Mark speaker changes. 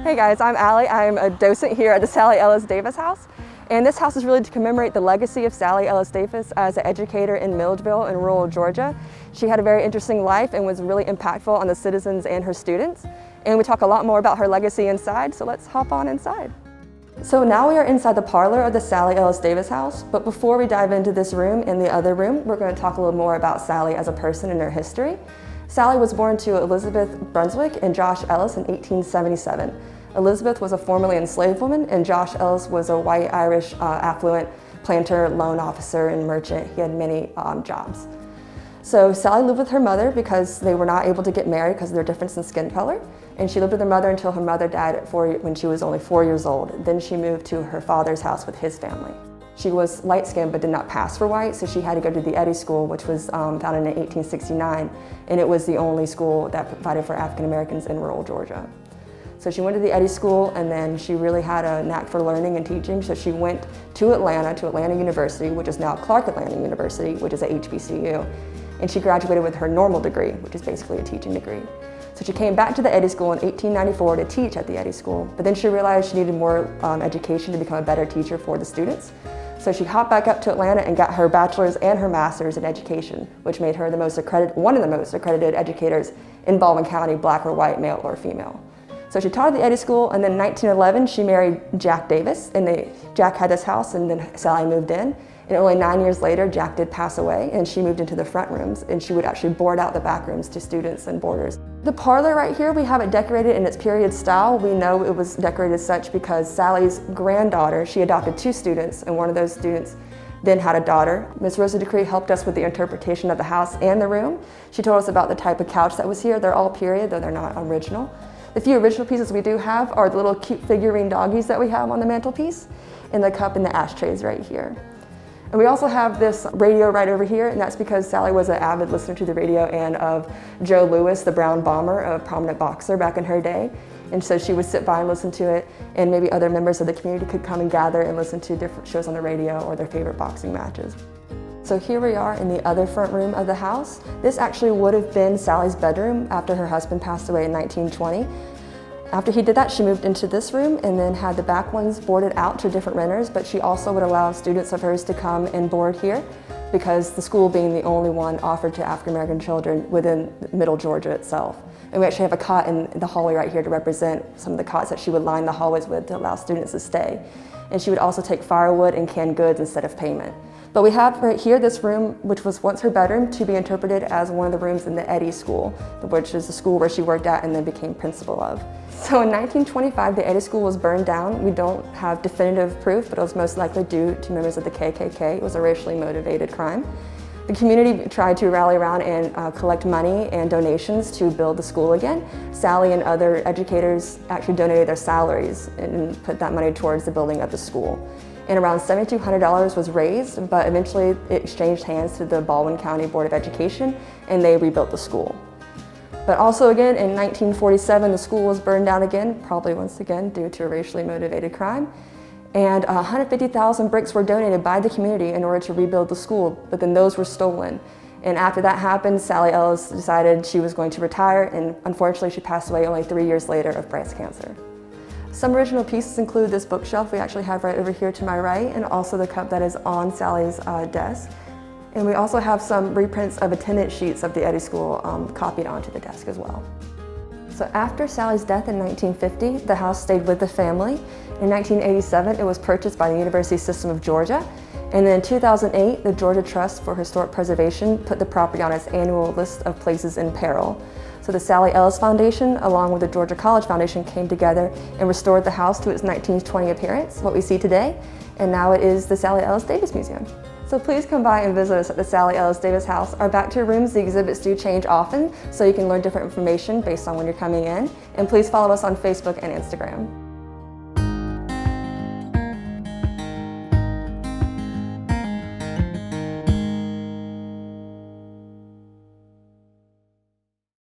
Speaker 1: Hey guys, I'm Allie. I'm a docent here at the Sallie Ellis Davis House. And this house is really to commemorate the legacy of Sallie Ellis Davis as an educator in Milledgeville in rural Georgia. She had a very interesting life and was really impactful on the citizens and her students. And we talk a lot more about her legacy inside, so let's hop on inside. So now we are inside the parlor of the Sallie Ellis Davis House, but before we dive into this room and the other room, we're going to talk a little more about Sallie as a person and her history. Sallie was born to Elizabeth Brunswick and Josh Ellis in 1877. Elizabeth was a formerly enslaved woman, and Josh Ellis was a white Irish affluent planter, loan officer, and merchant. He had many jobs. So Sallie lived with her mother because they were not able to get married because of their difference in skin color. And she lived with her mother until her mother died when she was only 4 years old. Then she moved to her father's house with his family. She was light-skinned but did not pass for white, so she had to go to the Eddy School, which was founded in 1869, and it was the only school that provided for African Americans in rural Georgia. So she went to the Eddy School, and then she really had a knack for learning and teaching, so she went to Atlanta University, which is now Clark Atlanta University, which is a HBCU, and she graduated with her normal degree, which is basically a teaching degree. So she came back to the Eddy School in 1894 to teach at the Eddy School, but then she realized she needed more education to become a better teacher for the students. So she hopped back up to Atlanta and got her bachelor's and her master's in education, which made her one of the most accredited educators in Baldwin County, black or white, male or female. So she taught at the Eddy School, and then in 1911 she married Jack Davis, and Jack had this house, and then Sallie moved in. And only 9 years later, Jack did pass away, and she moved into the front rooms, and she would actually board out the back rooms to students and boarders. The parlor right here, we have it decorated in its period style. We know it was decorated such because Sallie's granddaughter, she adopted 2 students, and one of those students then had a daughter. Miss Rosa Decree helped us with the interpretation of the house and the room. She told us about the type of couch that was here. They're all period, though they're not original. The few original pieces we do have are the little cute figurine doggies that we have on the mantelpiece, and the cup and the ashtrays right here. And we also have this radio right over here, and that's because Sallie was an avid listener to the radio and of Joe Louis, the Brown Bomber, a prominent boxer back in her day. And so she would sit by and listen to it, and maybe other members of the community could come and gather and listen to different shows on the radio or their favorite boxing matches. So here we are in the other front room of the house. This actually would have been Sallie's bedroom after her husband passed away in 1920. After he did that, she moved into this room and then had the back ones boarded out to different renters, but she also would allow students of hers to come and board here because the school being the only one offered to African American children within Middle Georgia itself. And we actually have a cot in the hallway right here to represent some of the cots that she would line the hallways with to allow students to stay. And she would also take firewood and canned goods instead of payment. But we have right here this room, which was once her bedroom, to be interpreted as one of the rooms in the Eddy School, which is the school where she worked at and then became principal of. So in 1925, the Eddy School was burned down. We don't have definitive proof, but it was most likely due to members of the KKK. It was a racially motivated crime. The community tried to rally around and collect money and donations to build the school again. Sallie and other educators actually donated their salaries and put that money towards the building of the school. And around $7,200 was raised, but eventually it exchanged hands to the Baldwin County Board of Education, and they rebuilt the school. But also again, in 1947, the school was burned down again, probably once again due to a racially motivated crime. And 150,000 bricks were donated by the community in order to rebuild the school, but then those were stolen. And after that happened, Sallie Ellis decided she was going to retire, and unfortunately she passed away only 3 years later of breast cancer. Some original pieces include this bookshelf we actually have right over here to my right, and also the cup that is on Sallie's desk. And we also have some reprints of attendance sheets of the Eddy School copied onto the desk as well. So after Sallie's death in 1950, the house stayed with the family. In 1987, it was purchased by the University System of Georgia. And then in 2008, the Georgia Trust for Historic Preservation put the property on its annual list of places in peril. So the Sallie Ellis Foundation, along with the Georgia College Foundation, came together and restored the house to its 1920 appearance, what we see today. And now it is the Sallie Ellis Davis Museum. So please come by and visit us at the Sallie Ellis Davis House. Our back to rooms, the exhibits do change often, so you can learn different information based on when you're coming in. And please follow us on Facebook and Instagram.